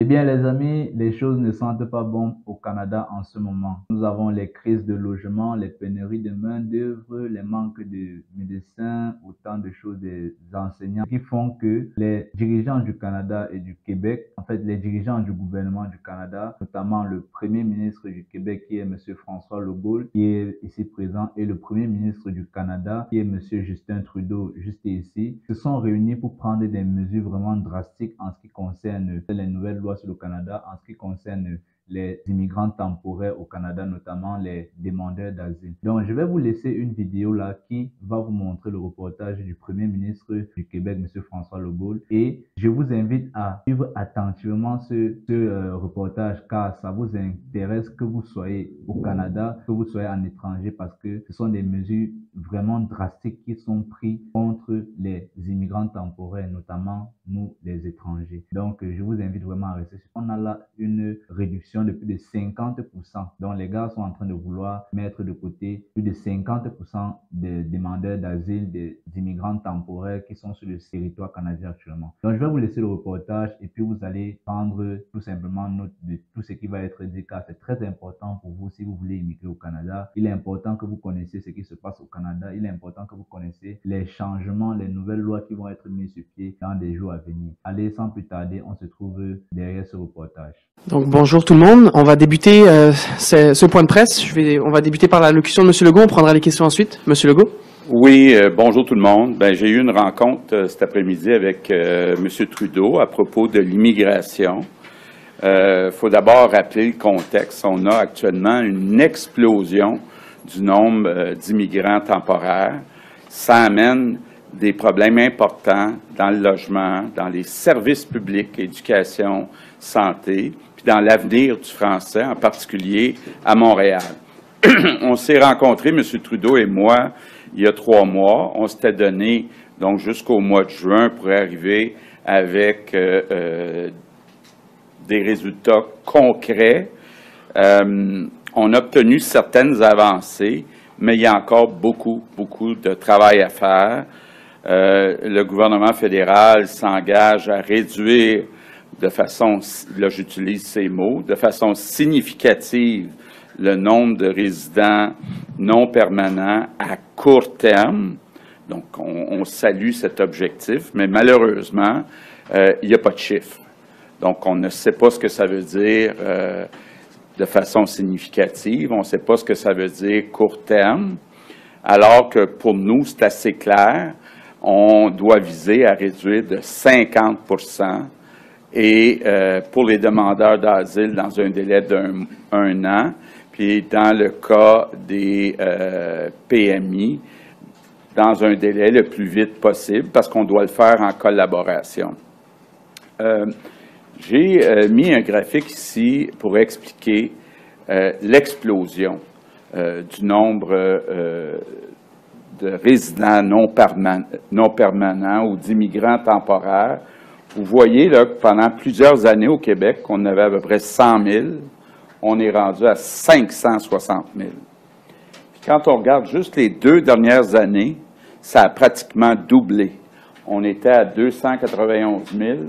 bien, les amis, les choses ne sentent pas bon au Canada en ce moment. Nous avons les crises de logement, les pénuries de main-d'œuvre, les manques de médecins, autant de choses des enseignants qui font que les dirigeants du Canada et du Québec, en fait, les dirigeants du gouvernement du Canada, notamment le premier ministre du Québec qui est M. François Legault, qui est ici présent, et le premier ministre du Canada qui est M. Justin Trudeau, juste ici, se sont réunis pour prendre des mesures vraiment drastiques en ce qui concerne les nouvelles lois sur le Canada, en ce qui concerne les immigrants temporaires au Canada, notamment les demandeurs d'asile. Donc, je vais vous laisser une vidéo là qui va vous montrer le reportage du Premier ministre du Québec, M. François Legault. Et je vous invite à suivre attentivement ce reportage car ça vous intéresse que vous soyez au Canada, que vous soyez en étranger parce que ce sont des mesures vraiment drastiques qui sont prises contre les immigrants temporaires, notamment nous, les étrangers. Donc, je vous invite vraiment à rester. On a là une réduction de plus de 50%. Donc, les gars sont en train de vouloir mettre de côté plus de 50% des demandeurs d'asile, des immigrants temporaires qui sont sur le territoire canadien actuellement. Donc, je vais vous laisser le reportage et puis vous allez prendre tout simplement note de tout ce qui va être dit car c'est très important pour vous si vous voulez immigrer au Canada. Il est important que vous connaissiez ce qui se passe au Canada. Il est important que vous connaissiez les changements, les nouvelles lois qui vont être mises sur pied dans des jours à venir. Allez, sans plus tarder, on se trouve derrière ce reportage. Donc bonjour tout le monde, on va débuter ce point de presse. On va débuter par l'allocution de M. Legault, on prendra les questions ensuite. M. Legault. Oui, bonjour tout le monde. J'ai eu une rencontre cet après-midi avec M. Trudeau à propos de l'immigration. Faut d'abord rappeler le contexte. On a actuellement une explosion du nombre d'immigrants temporaires. Ça amène des problèmes importants dans le logement, dans les services publics, éducation, santé, puis dans l'avenir du français, en particulier à Montréal. On s'est rencontrés, M. Trudeau et moi, il y a 3 mois. On s'était donné donc jusqu'au mois de juin pour arriver avec des résultats concrets. On a obtenu certaines avancées, mais il y a encore beaucoup de travail à faire. Le gouvernement fédéral s'engage à réduire de façon, là j'utilise ces mots, de façon significative le nombre de résidents non permanents à court terme. Donc, on salue cet objectif, mais malheureusement, il n'y a pas de chiffre. Donc, on ne sait pas ce que ça veut dire de façon significative, on ne sait pas ce que ça veut dire court terme, alors que pour nous, c'est assez clair. On doit viser à réduire de 50% et pour les demandeurs d'asile dans un délai d'un an, puis dans le cas des PMI, dans un délai le plus vite possible, parce qu'on doit le faire en collaboration. J'ai mis un graphique ici pour expliquer l'explosion du nombre de résidents non permanents ou d'immigrants temporaires. Vous voyez là, que pendant plusieurs années au Québec, on avait à peu près 100 000, on est rendu à 560 000. Puis quand on regarde juste les 2 dernières années, ça a pratiquement doublé. On était à 291 000,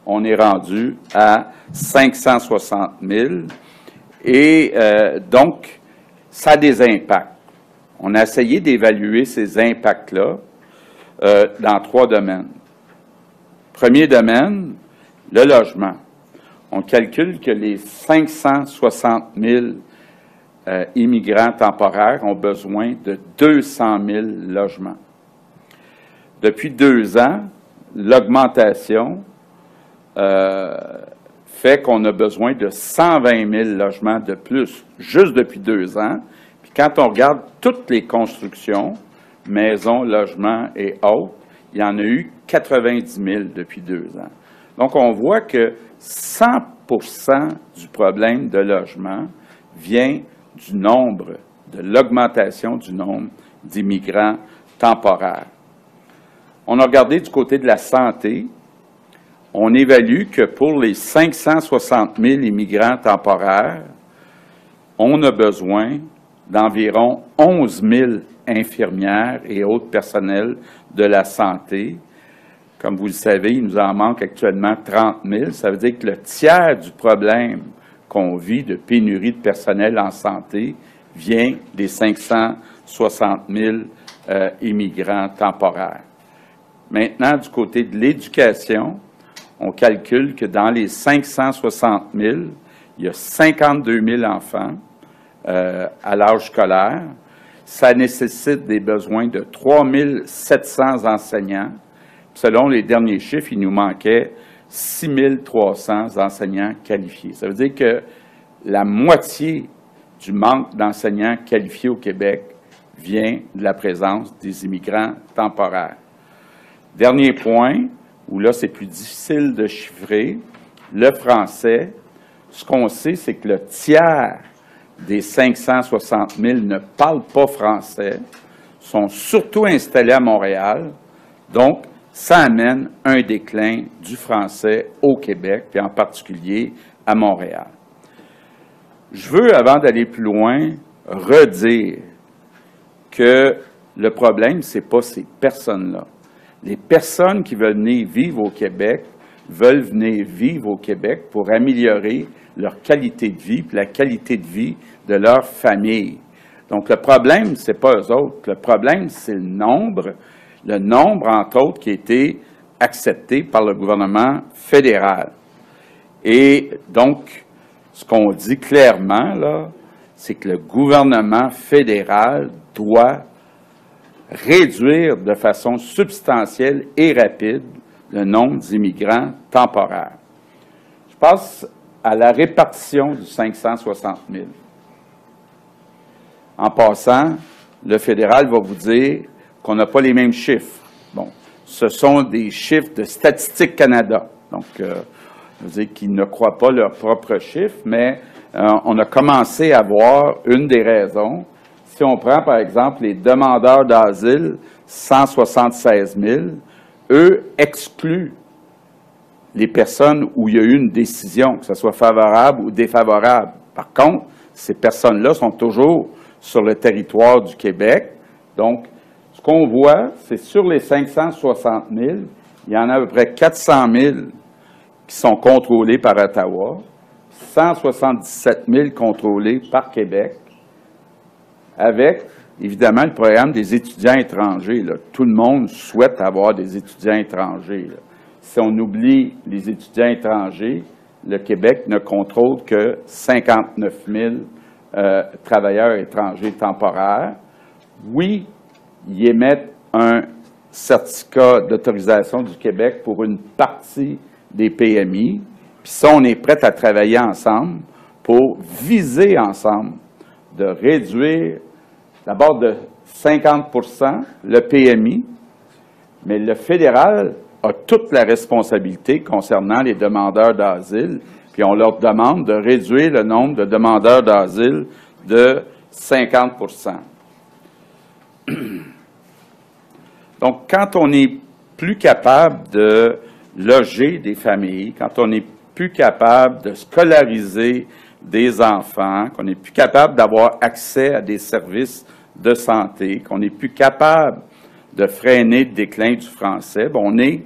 on est rendu à 560 000. Et donc, ça a des impacts. On a essayé d'évaluer ces impacts-là dans 3 domaines. Premier domaine, le logement. On calcule que les 560 000 immigrants temporaires ont besoin de 200 000 logements. Depuis 2 ans, l'augmentation fait qu'on a besoin de 120 000 logements de plus, juste depuis 2 ans. Puis quand on regarde toutes les constructions, maisons, logements et autres, il y en a eu 90 000 depuis 2 ans. Donc, on voit que 100% du problème de logement vient du nombre, de l'augmentation du nombre d'immigrants temporaires. On a regardé du côté de la santé. On évalue que pour les 560 000 immigrants temporaires, on a besoin d'environ 11 000 infirmières et autres personnels de la santé Comme vous le savez, il nous en manque actuellement 30 000. Ça veut dire que le tiers du problème qu'on vit de pénurie de personnel en santé vient des 560 000 immigrants temporaires. Maintenant, du côté de l'éducation, on calcule que dans les 560 000, il y a 52 000 enfants à l'âge scolaire. Ça nécessite des besoins de 3 700 enseignants. Selon les derniers chiffres, il nous manquait 6 300 enseignants qualifiés. Ça veut dire que la moitié du manque d'enseignants qualifiés au Québec vient de la présence des immigrants temporaires. Dernier point, où là c'est plus difficile de chiffrer, le français. Ce qu'on sait, c'est que le tiers des 560 000 ne parlent pas français, sont surtout installés à Montréal, donc ça amène un déclin du français au Québec, puis en particulier à Montréal. Je veux, avant d'aller plus loin, redire que le problème, ce n'est pas ces personnes-là. Les personnes qui veulent venir vivre au Québec veulent venir vivre au Québec pour améliorer leur qualité de vie, puis la qualité de vie de leur famille. Donc, le problème, ce n'est pas eux autres. Le problème, c'est le nombre, entre autres, qui a été accepté par le gouvernement fédéral. Et donc, ce qu'on dit clairement, là, c'est que le gouvernement fédéral doit réduire de façon substantielle et rapide le nombre d'immigrants temporaires. Je passe à la répartition du 560 000. En passant, le fédéral va vous dire qu'on n'a pas les mêmes chiffres. Bon, ce sont des chiffres de Statistique Canada. Donc, je veux dire qu'ils ne croient pas leurs propres chiffres, mais on a commencé à voir une des raisons. Si on prend, par exemple, les demandeurs d'asile, 176 000, eux excluent les personnes où il y a eu une décision, que ce soit favorable ou défavorable. Par contre, ces personnes-là sont toujours sur le territoire du Québec. Donc, ce qu'on voit, c'est sur les 560 000, il y en a à peu près 400 000 qui sont contrôlés par Ottawa, 177 000 contrôlés par Québec, avec, évidemment, le programme des étudiants étrangers. Là. Tout le monde souhaite avoir des étudiants étrangers. Là. Si on oublie les étudiants étrangers, le Québec ne contrôle que 59 000 travailleurs étrangers temporaires. Oui, ils émettent un certificat d'autorisation du Québec pour une partie des PMI. Puis ça, on est prêt à travailler ensemble pour viser ensemble de réduire d'abord de 50 % le PMI, mais le fédéral a toute la responsabilité concernant les demandeurs d'asile, puis on leur demande de réduire le nombre de demandeurs d'asile de 50 %. Donc, quand on n'est plus capable de loger des familles, quand on n'est plus capable de scolariser des enfants, qu'on n'est plus capable d'avoir accès à des services de santé, qu'on n'est plus capable de freiner le déclin du français, bien, on est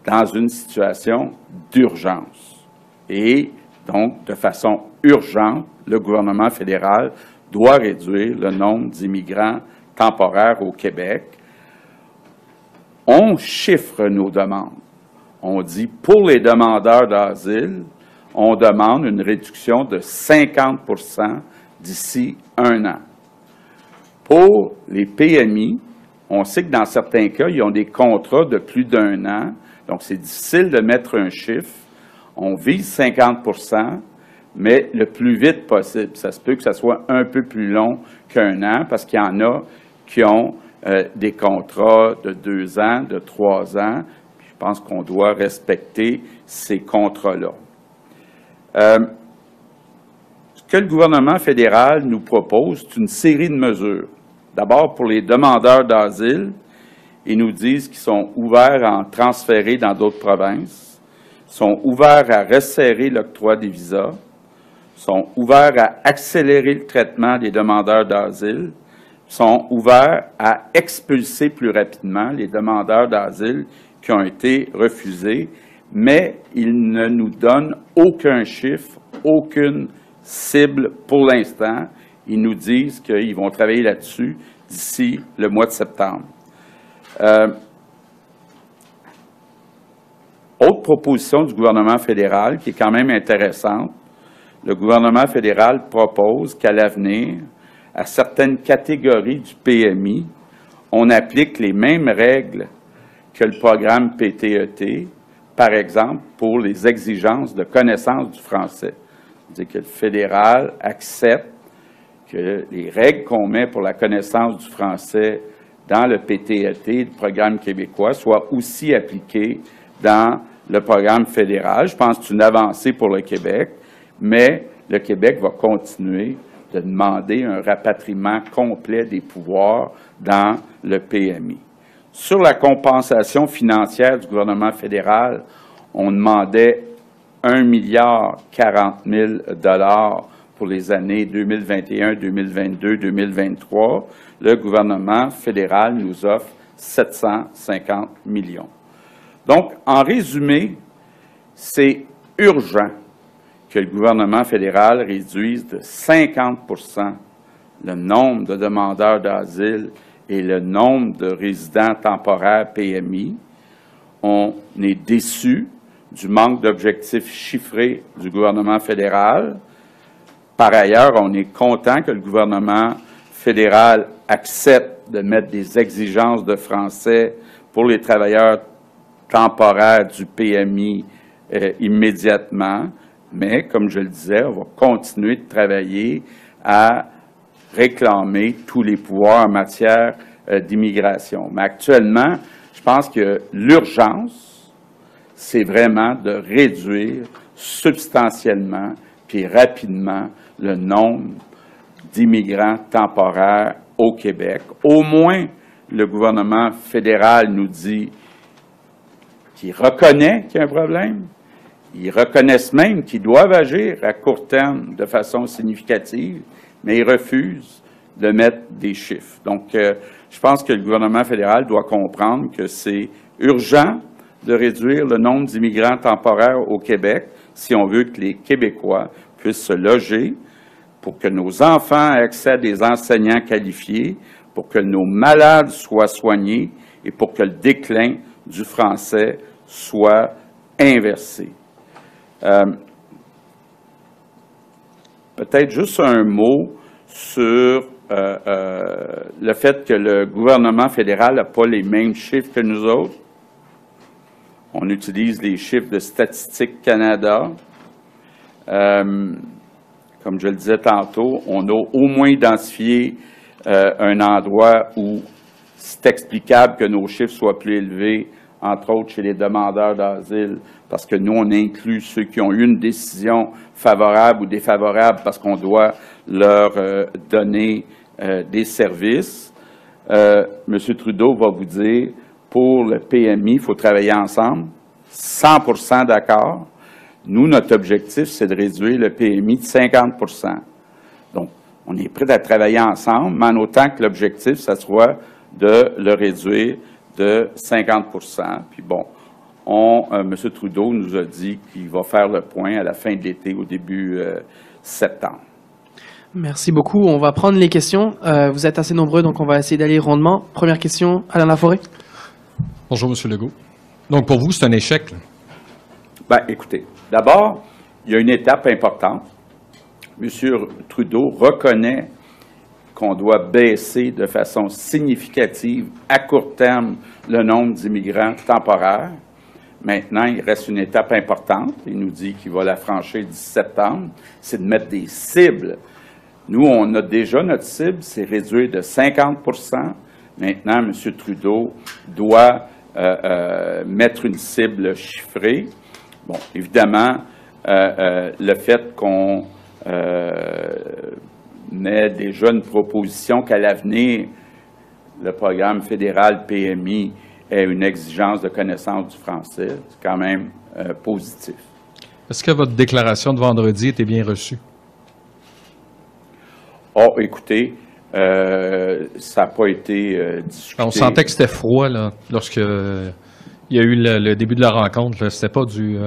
dans une situation d'urgence. Et donc, de façon urgente, le gouvernement fédéral doit réduire le nombre d'immigrants temporaires au Québec. On chiffre nos demandes. On dit, pour les demandeurs d'asile, on demande une réduction de 50 % d'ici 1 an. Pour les PMI, on sait que dans certains cas, ils ont des contrats de plus d'1 an, donc c'est difficile de mettre un chiffre. On vise 50 %, mais le plus vite possible. Ça se peut que ça soit un peu plus long qu'1 an, parce qu'il y en a qui ont des contrats de 2 ans, de 3 ans. Puis je pense qu'on doit respecter ces contrats-là. Ce que le gouvernement fédéral nous propose, c'est une série de mesures. D'abord, pour les demandeurs d'asile, ils nous disent qu'ils sont ouverts à en transférer dans d'autres provinces, sont ouverts à resserrer l'octroi des visas, sont ouverts à accélérer le traitement des demandeurs d'asile, sont ouverts à expulser plus rapidement les demandeurs d'asile qui ont été refusés, mais ils ne nous donnent aucun chiffre, aucune cible pour l'instant. Ils nous disent qu'ils vont travailler là-dessus d'ici le mois de septembre. Autre proposition du gouvernement fédéral qui est quand même intéressante, le gouvernement fédéral propose qu'à l'avenir, à certaines catégories du PMI, on applique les mêmes règles que le programme PTET, par exemple, pour les exigences de connaissance du français. C'est-à-dire que le fédéral accepte que les règles qu'on met pour la connaissance du français dans le PTET, le programme québécois, soient aussi appliquées dans le programme fédéral. Je pense que c'est une avancée pour le Québec, mais le Québec va continuer de demander un rapatriement complet des pouvoirs dans le PMI. Sur la compensation financière du gouvernement fédéral, on demandait 1,040 milliard pour les années 2021, 2022, 2023. Le gouvernement fédéral nous offre 750 millions. Donc, en résumé, c'est urgent que le gouvernement fédéral réduise de 50 % le nombre de demandeurs d'asile et le nombre de résidents temporaires PMI. On est déçu du manque d'objectifs chiffrés du gouvernement fédéral. Par ailleurs, on est content que le gouvernement fédéral accepte de mettre des exigences de français pour les travailleurs temporaires du PMI immédiatement, mais comme je le disais, on va continuer de travailler à réclamer tous les pouvoirs en matière d'immigration. Mais actuellement, je pense que l'urgence, c'est vraiment de réduire substantiellement puis rapidement le nombre d'immigrants temporaires au Québec. Au moins, le gouvernement fédéral nous dit qu'il reconnaît qu'il y a un problème. Ils reconnaissent même qu'ils doivent agir à court terme de façon significative, mais ils refusent de mettre des chiffres. Donc, je pense que le gouvernement fédéral doit comprendre que c'est urgent de réduire le nombre d'immigrants temporaires au Québec si on veut que les Québécois puissent se loger, pour que nos enfants aient accès à des enseignants qualifiés, pour que nos malades soient soignés et pour que le déclin du français soit inversé. Peut-être juste un mot sur le fait que le gouvernement fédéral n'a pas les mêmes chiffres que nous autres. On utilise les chiffres de Statistique Canada. Comme je le disais tantôt, on a au moins identifié un endroit où c'est explicable que nos chiffres soient plus élevés, entre autres chez les demandeurs d'asile, parce que nous, on inclut ceux qui ont eu une décision favorable ou défavorable parce qu'on doit leur donner des services. M. Trudeau va vous dire, pour le PMI, il faut travailler ensemble, 100% d'accord. Nous, notre objectif, c'est de réduire le PMI de 50 %. Donc, on est prêt à travailler ensemble, mais en autant que l'objectif, ça soit de le réduire de 50 %. Puis bon, M. Trudeau nous a dit qu'il va faire le point à la fin de l'été, au début septembre. Merci beaucoup. On va prendre les questions. Vous êtes assez nombreux, donc on va essayer d'aller rondement. Première question, Alain Laforêt. Bonjour, M. Legault. Donc, pour vous, c'est un échec, là? Bien, écoutez, d'abord, il y a une étape importante. M. Trudeau reconnaît qu'on doit baisser de façon significative, à court terme, le nombre d'immigrants temporaires. Maintenant, il reste une étape importante. Il nous dit qu'il va la franchir d'ici septembre. C'est de mettre des cibles. Nous, on a déjà notre cible, c'est réduire de 50 %. Maintenant, M. Trudeau doit mettre une cible chiffrée. Bon, évidemment, le fait qu'on met déjà une proposition qu'à l'avenir, le programme fédéral PMI ait une exigence de connaissance du français, c'est quand même positif. Est-ce que votre déclaration de vendredi était bien reçue? Oh, écoutez, ça n'a pas été discuté. On sentait que c'était froid là, lorsque Il y a eu le début de la rencontre, c'était pas du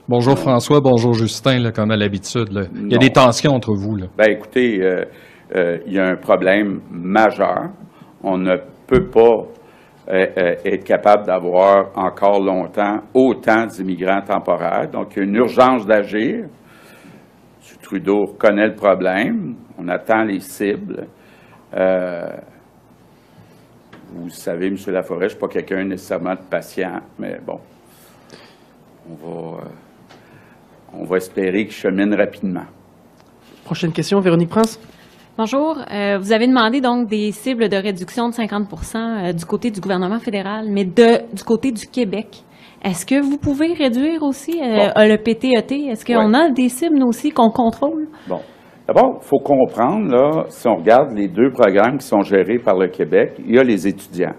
bonjour François, bonjour Justin, là, comme à l'habitude. Il y a des tensions entre vous. Là. Ben écoutez, il y a un problème majeur. On ne peut pas être capable d'avoir encore longtemps autant d'immigrants temporaires. Donc, il y a une urgence d'agir. M. Trudeau reconnaît le problème. On attend les cibles. Vous savez, M. Laforêt, je ne suis pas quelqu'un nécessairement de patient, mais bon, on va espérer qu'il chemine rapidement. Prochaine question, Véronique Prince. Bonjour. Vous avez demandé donc des cibles de réduction de 50 du côté du gouvernement fédéral, mais du côté du Québec. Est-ce que vous pouvez réduire aussi le PTET? Est-ce qu'on a des cibles, nous aussi, qu'on contrôle? Bon. D'abord, il faut comprendre, là, si on regarde les deux programmes qui sont gérés par le Québec, il y a les étudiants.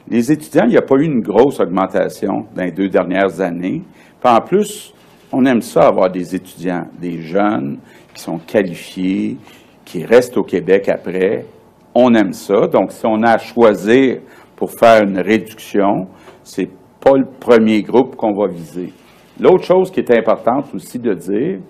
Les étudiants, il n'y a pas eu une grosse augmentation dans les 2 dernières années. Puis en plus, on aime ça avoir des étudiants, des jeunes qui sont qualifiés, qui restent au Québec après. On aime ça. Donc, si on a à choisir pour faire une réduction, c'est pas le premier groupe qu'on va viser. L'autre chose qui est importante aussi de dire,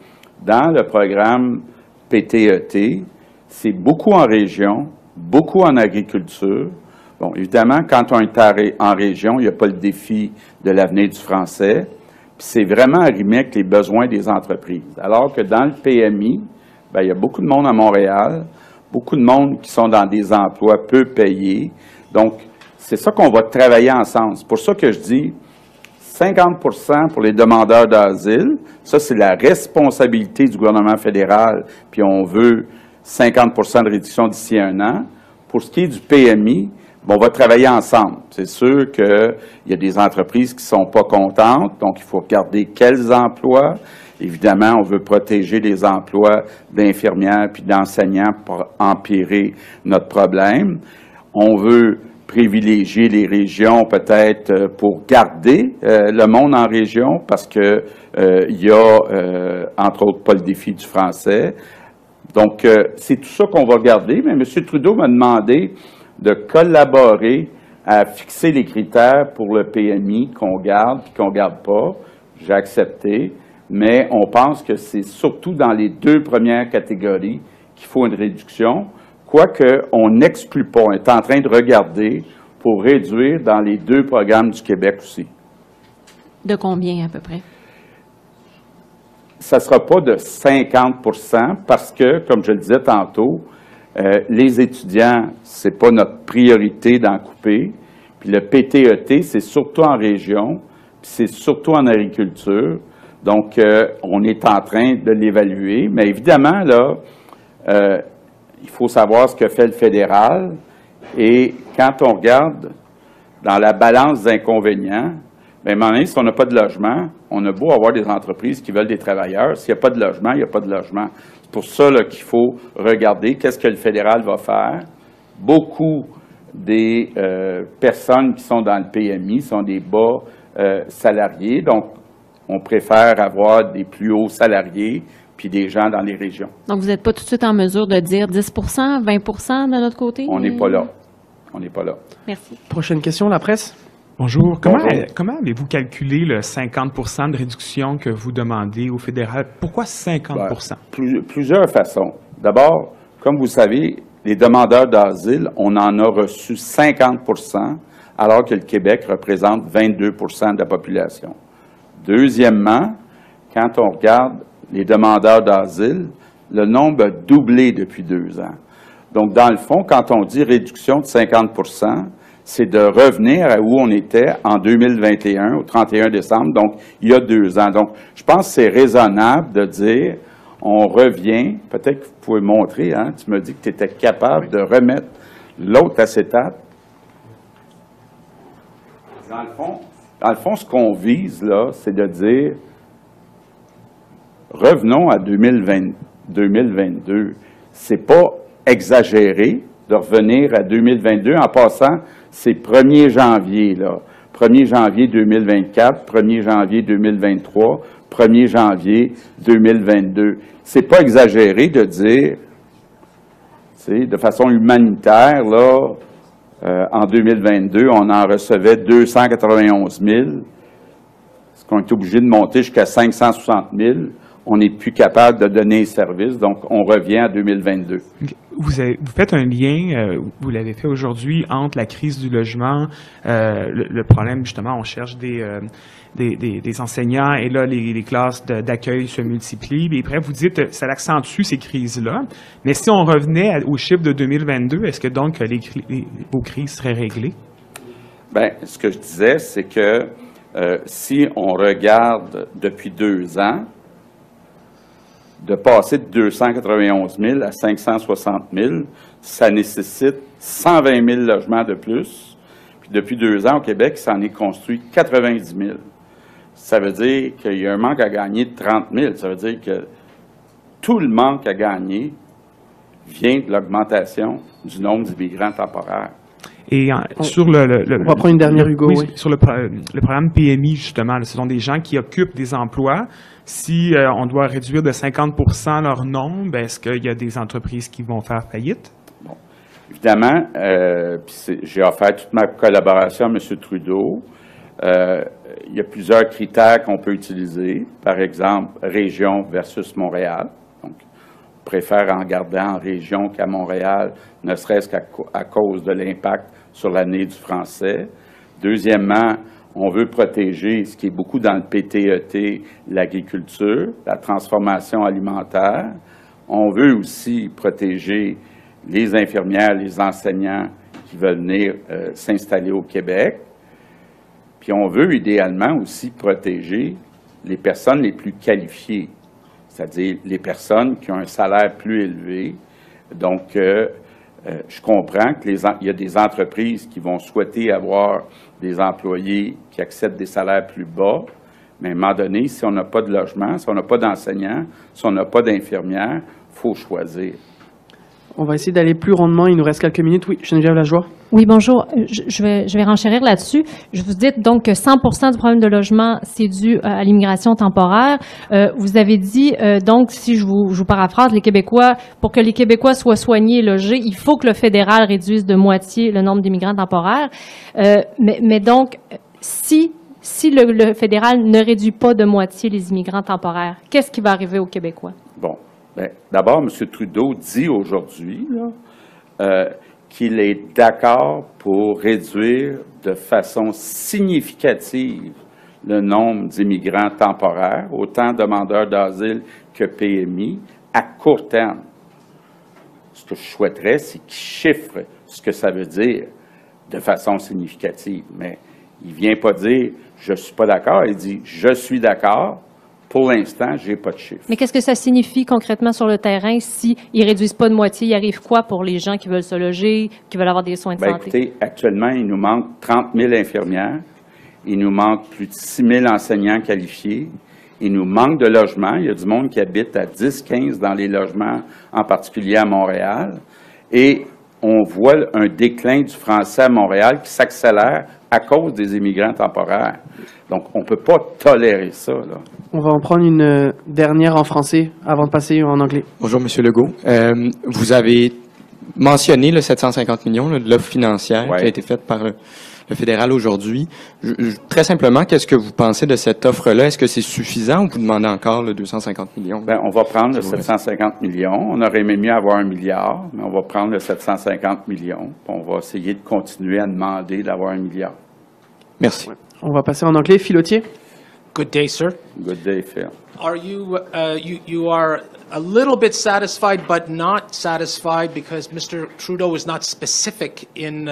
dans le programme PTET, c'est beaucoup en région, beaucoup en agriculture. Bon, évidemment, quand on est en région, il n'y a pas le défi de l'avenir du français. Puis c'est vraiment arrimé avec les besoins des entreprises. Alors que dans le PMI, bien, il y a beaucoup de monde à Montréal, beaucoup de monde qui sont dans des emplois peu payés. Donc, c'est ça qu'on va travailler ensemble. C'est pour ça que je dis 50% pour les demandeurs d'asile. Ça, c'est la responsabilité du gouvernement fédéral, puis on veut 50% de réduction d'ici 1 an. Pour ce qui est du PMI, on va travailler ensemble. C'est sûr qu'il y a des entreprises qui ne sont pas contentes, donc il faut regarder quels emplois. Évidemment, on veut protéger les emplois d'infirmières puis d'enseignants pour empirer notre problème. On veut privilégier les régions peut-être pour garder le monde en région parce que il y a, entre autres, pas le défi du français. Donc, c'est tout ça qu'on va regarder. Mais M. Trudeau m'a demandé de collaborer à fixer les critères pour le PMI qu'on garde et qu'on ne garde pas. J'ai accepté, mais on pense que c'est surtout dans les 2 premières catégories qu'il faut une réduction, quoique on n'exclut pas. On est en train de regarder pour réduire dans les 2 programmes du Québec aussi. De combien à peu près? Ça ne sera pas de 50% parce que, comme je le disais tantôt, les étudiants, ce n'est pas notre priorité d'en couper. Puis le PTET, c'est surtout en région, puis c'est surtout en agriculture. Donc, on est en train de l'évaluer. Mais évidemment, là, il faut savoir ce que fait le fédéral. Et quand on regarde dans la balance d'inconvénients, bien, à un moment donné, si on n'a pas de logement, on a beau avoir des entreprises qui veulent des travailleurs. S'il n'y a pas de logement, il n'y a pas de logement. C'est pour ça qu'il faut regarder qu'est-ce que le fédéral va faire. Beaucoup des personnes qui sont dans le PMI sont des bas salariés. Donc, on préfère avoir des plus hauts salariés puis des gens dans les régions. Donc, vous n'êtes pas tout de suite en mesure de dire 10 20 de notre côté? On n'est pas là. On n'est pas là. Merci. Prochaine question, la presse. Bonjour. Comment avez-vous calculé le 50% de réduction que vous demandez au fédéral? Pourquoi 50%? Plusieurs façons. D'abord, comme vous savez, les demandeurs d'asile, on en a reçu 50%, alors que le Québec représente 22% de la population. Deuxièmement, quand on regarde les demandeurs d'asile, le nombre a doublé depuis 2 ans. Donc, dans le fond, quand on dit réduction de 50%, c'est de revenir à où on était en 2021, au 31 décembre, donc il y a 2 ans. Donc, je pense que c'est raisonnable de dire, on revient, peut-être que vous pouvez montrer, hein, tu me dis que tu étais capable de remettre l'autre acétate. Dans le fond, ce qu'on vise, là, c'est de dire, revenons à 2022. C'est pas exagéré de revenir à 2022. En passant, c'est 1er janvier, là. 1er janvier 2024, 1er janvier 2023, 1er janvier 2022. C'est pas exagéré de dire, tu sais, de façon humanitaire, là, En 2022, on en recevait 291 000. Ce qu'on est obligé de monter jusqu'à 560 000. On n'est plus capable de donner les services, donc on revient à 2022. Vous faites un lien, vous l'avez fait aujourd'hui, entre la crise du logement, le problème, justement, on cherche des enseignants et là, les classes d'accueil se multiplient. Et après, vous dites ça accentue ces crises-là. Mais si on revenait aux chiffres de 2022, est-ce que donc vos crises seraient réglées? Bien, ce que je disais, c'est que si on regarde depuis 2 ans, de passer de 291 000 à 560 000, ça nécessite 120 000 logements de plus. Puis depuis 2 ans, au Québec, il s'en est construit 90 000. Ça veut dire qu'il y a un manque à gagner de 30 000. Ça veut dire que tout le manque à gagner vient de l'augmentation du nombre d'immigrants temporaires. Et sur on va prendre une dernière, Hugo. Oui. Sur le programme PMI, justement, ce sont des gens qui occupent des emplois. Si on doit réduire de 50 leur nombre, est-ce qu'il y a des entreprises qui vont faire faillite? Bon. Évidemment, j'ai offert toute ma collaboration à M. Trudeau. Il y a plusieurs critères qu'on peut utiliser. Par exemple, région versus Montréal. Donc, on préfère en garder en région qu'à Montréal, ne serait-ce qu'à cause de l'impact sur l'année du français. Deuxièmement, on veut protéger ce qui est beaucoup dans le PTET, l'agriculture, la transformation alimentaire. On veut aussi protéger les infirmières, les enseignants qui veulent venir s'installer au Québec. Puis on veut idéalement aussi protéger les personnes les plus qualifiées, c'est-à-dire les personnes qui ont un salaire plus élevé. Donc, je comprends qu'il y a des entreprises qui vont souhaiter avoir des employés qui acceptent des salaires plus bas, mais à un moment donné, si on n'a pas de logement, si on n'a pas d'enseignants, si on n'a pas d'infirmières, il faut choisir. On va essayer d'aller plus rondement. Il nous reste quelques minutes. Oui, Geneviève Lajoie. Oui, bonjour. Je vais renchérir là-dessus. Je vous dis donc que 100% du problème de logement, c'est dû à l'immigration temporaire. Vous avez dit, donc, si je vous paraphrase, les Québécois, pour que les Québécois soient soignés et logés, il faut que le fédéral réduise de moitié le nombre d'immigrants temporaires. Mais donc, si le fédéral ne réduit pas de moitié les immigrants temporaires, qu'est-ce qui va arriver aux Québécois? Bon. Bien, d'abord, M. Trudeau dit aujourd'hui qu'il est d'accord pour réduire de façon significative le nombre d'immigrants temporaires, autant demandeurs d'asile que PMI, à court terme. Ce que je souhaiterais, c'est qu'il chiffre ce que ça veut dire de façon significative. Mais il ne vient pas dire « je ne suis pas d'accord », il dit « je suis d'accord ». Pour l'instant, je n'ai pas de chiffre. Mais qu'est-ce que ça signifie concrètement sur le terrain s'ils ne réduisent pas de moitié? Il arrive quoi pour les gens qui veulent se loger, qui veulent avoir des soins de santé? Écoutez, actuellement, il nous manque 30 000 infirmières. Il nous manque plus de 6 000 enseignants qualifiés. Il nous manque de logements. Il y a du monde qui habite à 10-15 dans les logements, en particulier à Montréal. Et on voit un déclin du français à Montréal qui s'accélère à cause des immigrants temporaires. Donc, on ne peut pas tolérer ça, là. On va en prendre une dernière en français avant de passer en anglais. Bonjour, M. Legault. Vous avez mentionné le 750 millions de l'offre financière qui a été faite par le fédéral aujourd'hui. Très simplement, qu'est-ce que vous pensez de cette offre-là? Est-ce que c'est suffisant ou vous demandez encore le 250 millions? Bien, on va prendre le 750 millions. On aurait aimé mieux avoir 1 milliard, mais on va prendre le 750 millions. On va essayer de continuer à demander d'avoir 1 milliard. Merci. On va passer en anglais. Philotier. Good day, sir. Good day, Phil. Are you, you are a little bit satisfied, but not satisfied because Mr. Trudeau is not specific in,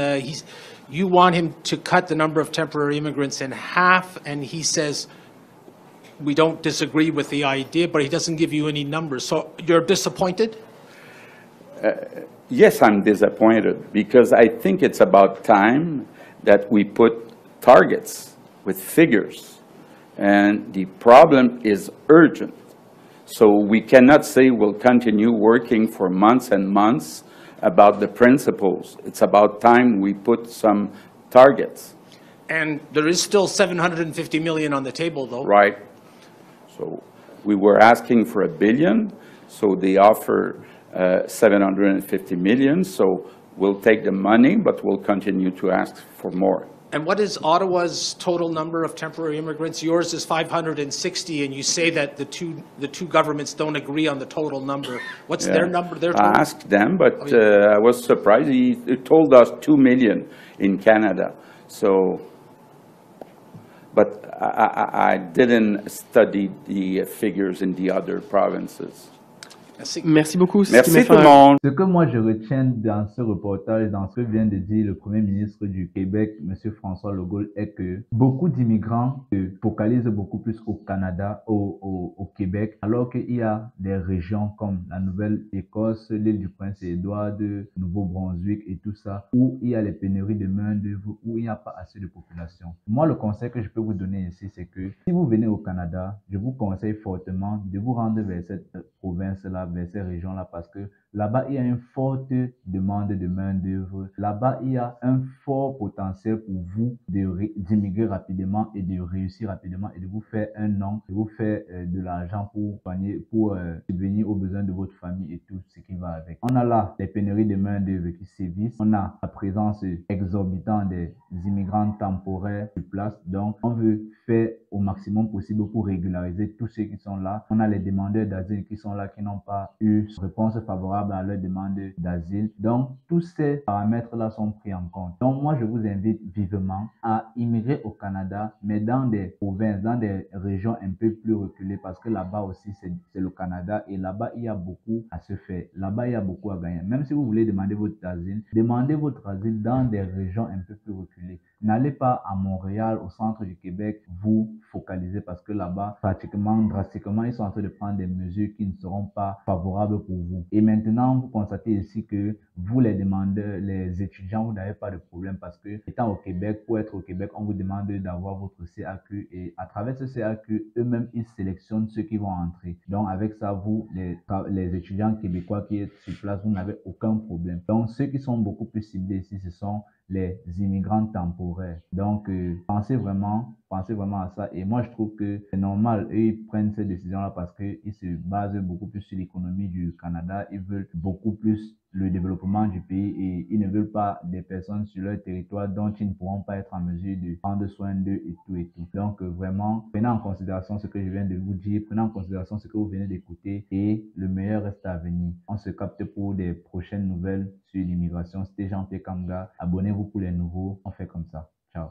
you want him to cut the number of temporary immigrants in half, and he says, we don't disagree with the idea, but he doesn't give you any numbers. So you're disappointed? Yes, I'm disappointed because I think it's about time that we put targets with figures. And the problem is urgent. So we cannot say we'll continue working for months and months about the principles. It's about time we put some targets. And there is still $750 million on the table, though. Right. So we were asking for $1 billion, so they offer $750 million. So we'll take the money, but we'll continue to ask for more. And what is Ottawa's total number of temporary immigrants? Yours is 560, and you say that the two governments don't agree on the total number. What's their number? Their total? I asked them, but I was surprised. He told us 2 million in Canada. So, but I didn't study the figures in the other provinces. Merci beaucoup. Merci tout le monde. Ce que moi je retiens dans ce reportage, dans ce que vient de dire le Premier ministre du Québec, M. François Legault, est que beaucoup d'immigrants se focalisent beaucoup plus au Canada, au Québec, alors qu'il y a des régions comme la Nouvelle-Écosse, l'île du Prince-Édouard, Nouveau-Brunswick et tout ça, où il y a les pénuries de main-d'œuvre, où il n'y a pas assez de population. Moi, le conseil que je peux vous donner ici, c'est que si vous venez au Canada, je vous conseille fortement de vous rendre vers cette province-là, vers ces régions-là, parce que là-bas, il y a une forte demande de main-d'œuvre. Là-bas, il y a un fort potentiel pour vous d'immigrer rapidement et de réussir rapidement et de vous faire un nom, de vous faire de l'argent pour subvenir aux besoins de votre famille et tout ce qui va avec. On a là les pénuries de main-d'œuvre qui sévissent. On a la présence exorbitante des immigrants temporaires sur place. Donc, on veut faire au maximum possible pour régulariser tous ceux qui sont là. On a les demandeurs d'asile qui sont là, qui n'ont pas eu réponse favorable à leur demande d'asile. Donc, tous ces paramètres-là sont pris en compte. Donc, moi, je vous invite vivement à immigrer au Canada, mais dans des provinces, dans des régions un peu plus reculées, parce que là-bas aussi, c'est le Canada et là-bas, il y a beaucoup à se faire. Là-bas, il y a beaucoup à gagner. Même si vous voulez demander votre asile, demandez votre asile dans des régions un peu plus reculées. N'allez pas à Montréal, au centre du Québec, vous focaliser parce que là-bas, pratiquement, drastiquement, ils sont en train de prendre des mesures qui ne seront pas favorables pour vous. Et maintenant, vous constatez ici que vous, les demandeurs, les étudiants, vous n'avez pas de problème parce que, étant au Québec, pour être au Québec, on vous demande d'avoir votre CAQ et à travers ce CAQ, eux-mêmes, ils sélectionnent ceux qui vont entrer. Donc, avec ça, vous, les étudiants québécois qui êtes sur place, vous n'avez aucun problème. Donc, ceux qui sont beaucoup plus ciblés ici, ce sont les immigrants temporaires. Donc, pensez vraiment à ça. Et moi, je trouve que c'est normal. Eux, ils prennent ces décisions-là parce qu'ils se basent beaucoup plus sur l'économie du Canada. Ils veulent beaucoup plus le développement du pays et ils ne veulent pas des personnes sur leur territoire dont ils ne pourront pas être en mesure de prendre soin d'eux et tout et tout. Donc, vraiment, prenez en considération ce que je viens de vous dire, prenez en considération ce que vous venez d'écouter et le meilleur reste à venir. On se capte pour des prochaines nouvelles sur l'immigration. C'était Jean-Pierre Kamga. Abonnez-vous pour les nouveaux. On fait comme ça. Ciao.